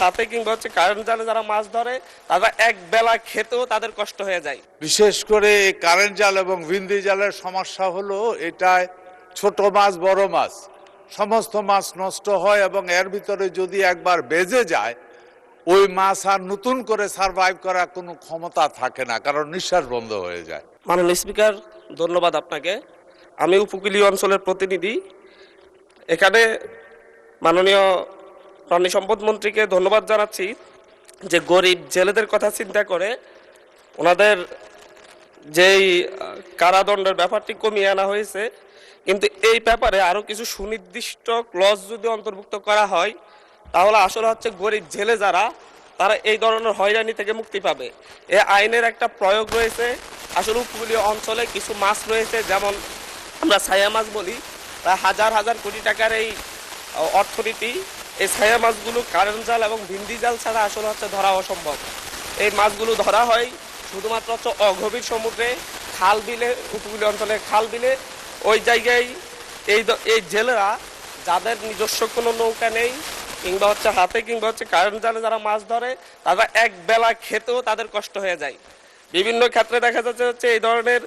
হাতে কিংবা কারেন্ট জালে যারা মাছ ধরে তারা এক বেলা খেতেও তাদের কষ্ট হয়ে যায়। বিশেষ করে কারেন্ট জাল এবং ভিন্দি জালের সমস্যা হলো এটায় ছোট মাছ বড় মাছ সমস্ত মাছ নষ্ট হয় এবং এর ভিতরে যদি একবার বেজে যায় ওই মাছ আর নতুন করে সারভাইভ করার কোনো ক্ষমতা থাকে না, কারণ নিঃশ্বাস বন্ধ হয়ে যায়। মাননীয় স্পিকার, ধন্যবাদ আপনাকে। আমি উপকূলীয় অঞ্চলের প্রতিনিধি। এখানে মাননীয় প্রাণী সম্পদ মন্ত্রীকে ধন্যবাদ জানাচ্ছি যে গরিব জেলেদের কথা চিন্তা করে ওনাদের যেই কারাদণ্ডের ব্যাপারটি কমিয়ে আনা হয়েছে, কিন্তু এই ব্যাপারে আরও কিছু সুনির্দিষ্ট ক্লজ যদি অন্তর্ভুক্ত করা হয় তাহলে আসলে গরিব জেলে যারা তারা এই ধরনের হয়রানি থেকে মুক্তি পাবে। এই আইনের একটা প্রয়োগ রয়েছে। আসলে উপকূলীয় অঞ্চলে কিছু মাছ রয়েছে, যেমন আমরা ছায়া মাছ বলি, প্রায় হাজার হাজার কোটি টাকার এই অর্থনীতি। এই ছায়া মাছগুলো কারেন্ট জাল এবং ভিন্দি জাল ছাড়া আসলে ধরা অসম্ভব। এই মাছগুলো ধরা হয় শুধুমাত্র অগভীর সমুদ্রে, খাল বিলে, উপকূলীয় অঞ্চলের খাল বিলে। ওই জায়গায় এই জেলেরা যাদের নিজস্ব কোনো নৌকা নেই কিংবা হাতে কিংবা কারেন্ট জালে যারা মাছ ধরে তারা এক বেলা খেতেও তাদের কষ্ট হয়ে যায়। বিভিন্ন ক্ষেত্রে দেখা যাচ্ছে এই ধরনের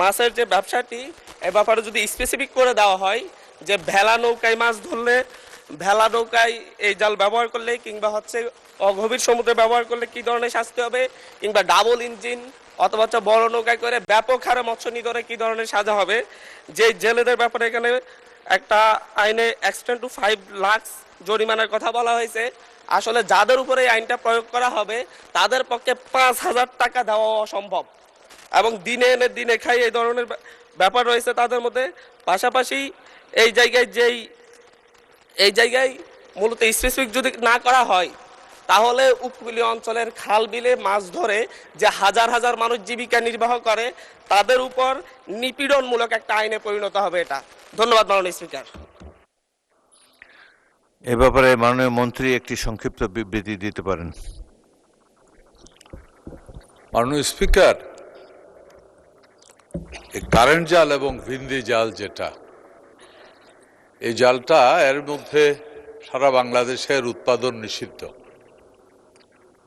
মাছের যে ব্যবসাটি, এ ব্যাপারে যদি স্পেসিফিক করে দেওয়া হয় যে ভেলা নৌকায় মাছ ধরলে, ভেলা নৌকায় এই জাল ব্যবহার করলে কিংবা অগভীর সমুদ্রে ব্যবহার করলে কি ধরনের শাস্তি হবে, কিংবা ডাবল ইঞ্জিন অথবা বড় নৌকায় করে ব্যাপক হারে মৎস্য নিধনে কি ধরনের সাজা হবে। যে জেলেদের ব্যাপারে এখানে একটা আইনে এক্সটেন্ড টু 5 লাখ জরিমানার কথা বলা হয়েছে। আসলে যাদের উপরে এই আইনটা প্রয়োগ করা হবে তাদের পক্ষে 5,000 টাকা দেওয়া অসম্ভব, এবং দিনে এনে দিনে খাই এই ধরনের ব্যাপার রয়েছে তাদের মধ্যে। পাশাপাশি এই জায়গায় মূলত স্পেসিফিক যদি না করা হয় তাহলে উপকূলীয় অঞ্চলের খাল বিলে মাছ ধরে যে হাজার হাজার মানুষ জীবিকা নির্বাহ করে তাদের উপর নিপীড়নমূলক একটা আইনে পরিণত হবে এটা। ধন্যবাদ মাননীয় স্পিকার। এ ব্যাপারে মাননীয় মন্ত্রী একটি সংক্ষিপ্ত বিবৃতি দিতে পারেন। মাননীয় স্পিকার, কারেন্ট জাল এবং ভিন্দি জাল যেটা, এই জালটা এর মধ্যে সারা বাংলাদেশের উৎপাদন নিষিদ্ধ।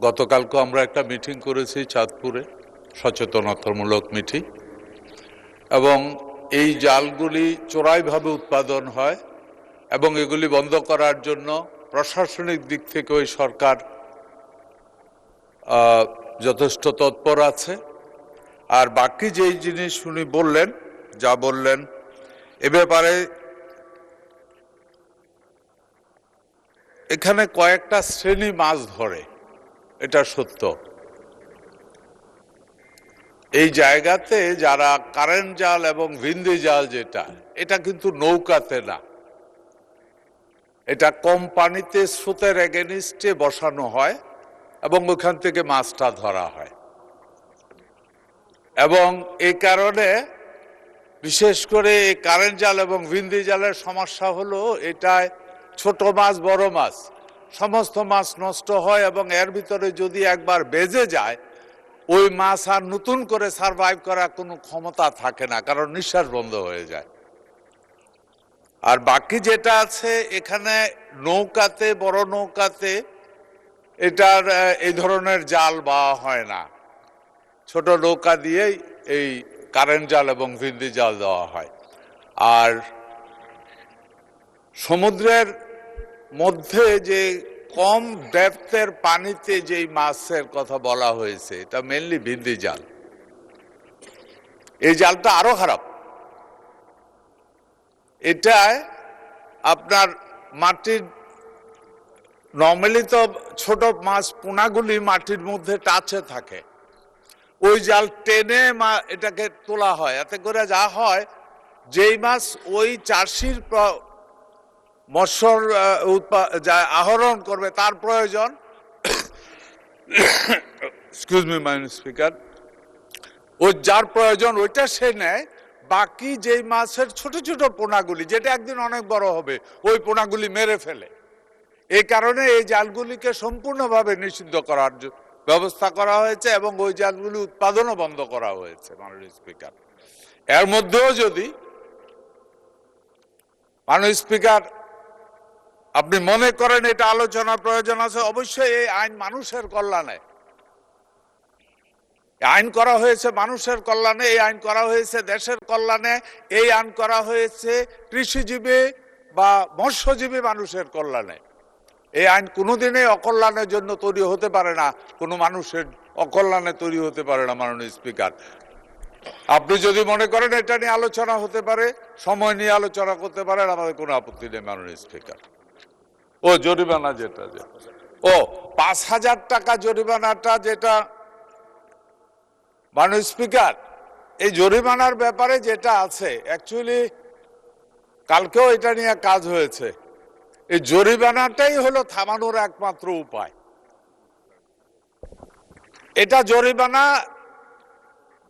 গতকালকে আমরা একটা মিটিং করেছি চাঁদপুরে, সচেতনতামূলক মিটিং, এবং এই জালগুলি চোরাইভাবে উৎপাদন হয় এবং এগুলি বন্ধ করার জন্য প্রশাসনিক দিক থেকে ওই সরকার যথেষ্ট তৎপর আছে। আর বাকি যেই জিনিস উনি বললেন, যা বললেন, এ ব্যাপারে এখানে কয়েকটা শ্রেণী মাছ ধরে, এটা সত্য। এই জায়গাতে যারা কারেন্ট জাল এবং ভিন্দি জাল যেটা, এটা কিন্তু নৌকাতে না, এটা কম পানিতে স্রোতের এগেনিস্টে বসানো হয় এবং ওখান থেকে মাছটা ধরা হয়। এবং এই কারণে বিশেষ করে এই কারেন্ট জাল এবং ভিন্দি জালের সমস্যা হলো এটায় ছোট মাছ বড় মাছ সমস্ত মাছ নষ্ট হয় এবং এর ভিতরে যদি একবার বেজে যায় ওই মাছ আর নতুন করে সারভাইভ করার কোনো ক্ষমতা থাকে না, কারণ নিঃশ্বাস বন্ধ হয়ে যায়। আর বাকি যেটা আছে এখানে নৌকাতে, বড় নৌকাতে এটার এই ধরনের জাল বাওয়া হয় না, ছোট নৌকা দিয়েই এই কারেন্ট জাল এবং ভিন্দি জাল দেওয়া হয়। আর সমুদ্রের মধ্যে যে কম ডেপথের পানিতে যেই মাছের কথা বলা হয়েছে এটা মেনলি ভিন্দি জাল। এই জালটা আরো খারাপ। এটায় আপনার মাটির, নর্মালি তো ছোট মাছ পোনাগুলি মাটির মধ্যে টাচে থাকে, ওই জাল টেনে এটাকে তোলা হয়। এতে করে যা হয়, যেই মাছ ওই চাষির মৎস্যর আহরণ করবে তার প্রয়োজন, এক্সকিউজ মি মাননীয় স্পিকার, ওই যার প্রয়োজন ওইটা সে নেয়, বাকি যেই মাছের ছোট ছোট পোনাগুলি যেটা একদিন অনেক বড় হবে ওই পোনাগুলি মেরে ফেলে। এই কারণে এই জালগুলিকে সম্পূর্ণভাবে নিষিদ্ধ করার ব্যবস্থা করা হয়েছে এবং ওই জালগুলি উৎপাদনও বন্ধ করা হয়েছে মাননীয় স্পিকার। এর মধ্যেও যদি মাননীয় স্পিকার আপনি মনে করেন এটা আলোচনা প্রয়োজন আছে, অবশ্যই এই আইন মানুষের কল্যাণে, আইন করা হয়েছে মানুষের কল্যাণে, এই আইন করা হয়েছে দেশের কল্যাণে, এই আইন করা হয়েছে কৃষিজীবী বা মৎস্যজীবী মানুষের কল্যাণে। এই আইন কোনোদিনই অকল্যাণের জন্য তৈরি হতে পারে না, কোনো মানুষের অকল্যাণে তৈরি হতে পারে না। মাননীয় স্পিকার, আপনি যদি মনে করেন এটা নিয়ে আলোচনা হতে পারে, সময় নিয়ে আলোচনা করতে পারেন, আমাদের কোনো আপত্তি নেই। মাননীয় স্পিকার, ও জরিমানা যেটা 5,000 টাকা জরিমানাটা যেটা, মাননীয় স্পিকার, এই জরিমানার ব্যাপারে যেটা আছে, অ্যাকচুয়ালি কালকেও এটা নিয়ে কাজ হয়েছে। এই জরিমানাটাই হলো থামানোর একমাত্র উপায়। এটা জরিমানা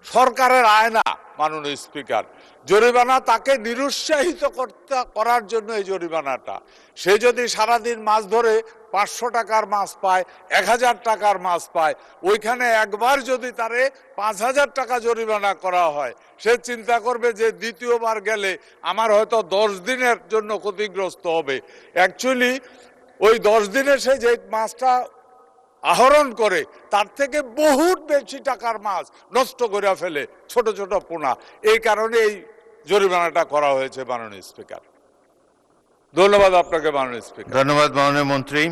সরকারের আয় না। মাননীয় স্পিকার, জরিমানা তাকে নিরুৎসাহিত করার জন্য এই জরিমানাটা। সে যদি সারাদিন মাছ ধরে 500 টাকার মাছ পায়, 1000 টাকার মাছ পায়, ওইখানে একবার যদি তারে 5000 টাকা জরিমানা করা হয়, সে চিন্তা করবে যে দ্বিতীয়বার গেলে আমার হয়তো 10 দিনের জন্য ক্ষতিগ্রস্ত হবে। অ্যাকচুয়ালি ওই 10 দিনে সে যে মাছটা আহরণ করে তার থেকে বহুত বেশি টাকার মাছ নষ্ট করে ফেলে, ছোট ছোট পোনা। এই কারণে এই জরিমানাটা করা হয়েছে। মাননীয় স্পিকার, ধন্যবাদ আপনাকে। মাননীয় স্পিকার, ধন্যবাদ মাননীয় মন্ত্রী।